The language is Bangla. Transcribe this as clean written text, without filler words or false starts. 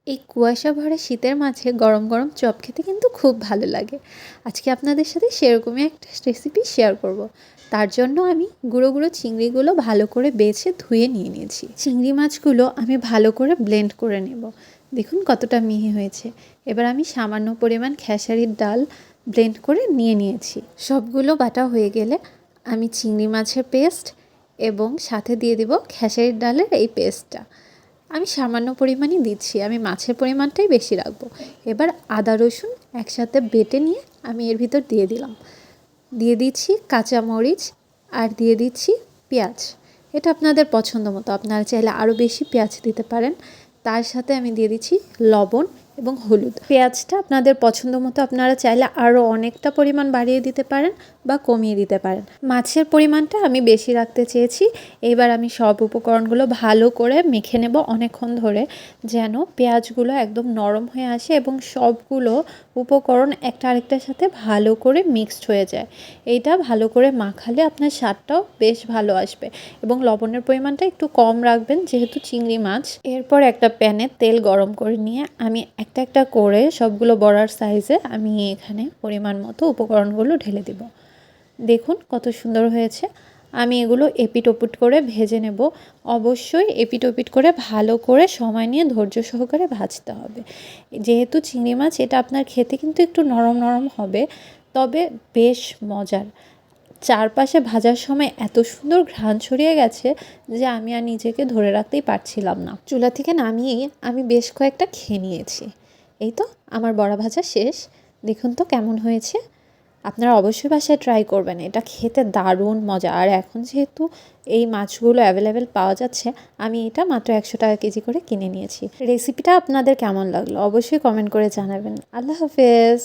এই কুয়াশা ভরা শীতের মাঝে গরম গরম চপ খেতে কিন্তু খুব ভালো লাগে। আজকে আপনাদের সাথে সেরকমই একটা রেসিপি শেয়ার করব। তার জন্য আমি গুঁড়ো গুঁড়ো চিংড়িগুলো ভালো করে বেছে ধুয়ে নিয়ে নিয়েছি। চিংড়ি মাছগুলো আমি ভালো করে ব্লেন্ড করে নেব। দেখুন কতটা মিহি হয়েছে। এবার আমি সামান্য পরিমাণ খেসারির ডাল ব্লেন্ড করে নিয়ে নিয়েছি। সবগুলো বাটা হয়ে গেলে আমি চিংড়ি মাছের পেস্ট এবং সাথে দিয়ে দেব খেসারির ডালের এই পেস্টটা। আমি সামান্য পরিমাণই দিচ্ছি, আমি মাছের পরিমাণটাই বেশি রাখবো। এবার আদা রসুন একসাথে বেটে নিয়ে আমি এর ভিতর দিয়ে দিলাম। দিয়ে দিচ্ছি কাঁচামরিচ আর দিয়ে দিচ্ছি পেঁয়াজ। এটা আপনাদের পছন্দ মতো, আপনারা চাইলে আরও বেশি পেঁয়াজ দিতে পারেন। তার সাথে আমি দিয়ে দিচ্ছি লবণ এবং হলুদ। পেঁয়াজটা আপনাদের পছন্দ মতো আপনারা চাইলে আরও অনেকটা পরিমাণ বাড়িয়ে দিতে পারেন বা কমিয়ে দিতে পারেন। মাছের পরিমাণটা আমি বেশি রাখতে চেয়েছি। এইবার আমি সব উপকরণগুলো ভালো করে মেখে নেব অনেকক্ষণ ধরে, যেন পেঁয়াজগুলো একদম নরম হয়ে আসে এবং সবগুলো উপকরণ একটা আরেকটার সাথে ভালো করে মিক্সড হয়ে যায়। এইটা ভালো করে মাখালে আপনার স্বাদটাও বেশ ভালো আসবে এবং লবণের পরিমাণটা একটু কম রাখবেন যেহেতু চিংড়ি মাছ। এরপর একটা প্যানে তেল গরম করে নিয়ে আমি একটা একটা করে সবগুলো বড়ার সাইজে আমি এখানে পরিমাণ মতো উপকরণগুলো ঢেলে দেব। দেখুন কত সুন্দর হয়েছে। আমি এগুলো এপিট ওপিট করে ভেজে নেব। অবশ্যই এপিট ওপিট করে ভালো করে সময় নিয়ে ধৈর্য সহকারে ভাজতে হবে। যেহেতু চিংড়ি মাছ এটা আপনার খেতে কিন্তু একটু নরম নরম হবে, তবে বেশ মজার। চারপাশে ভাজার সময় এত সুন্দর ঘ্রাণ ছড়িয়ে গেছে যে আমি আর নিজেকে ধরে রাখতেই পারছিলাম না। চুলা থেকে নামিয়ে আমি বেশ কয়েকটা খেয়ে নিয়েছি। এই তো আমার বড়া ভাজা শেষ। দেখুন তো কেমন হয়েছে। আপনারা অবশ্যই বাসায় ট্রাই করবেন, এটা খেতে দারুণ মজা। আর এখন যেহেতু এই মাছগুলো অ্যাভেলেবেল পাওয়া যাচ্ছে, আমি এটা মাত্র 100 টাকা কেজি করে কিনে নিয়েছি। রেসিপিটা আপনাদের কেমন লাগলো অবশ্যই কমেন্ট করে জানাবেন। আল্লাহ হাফেজ।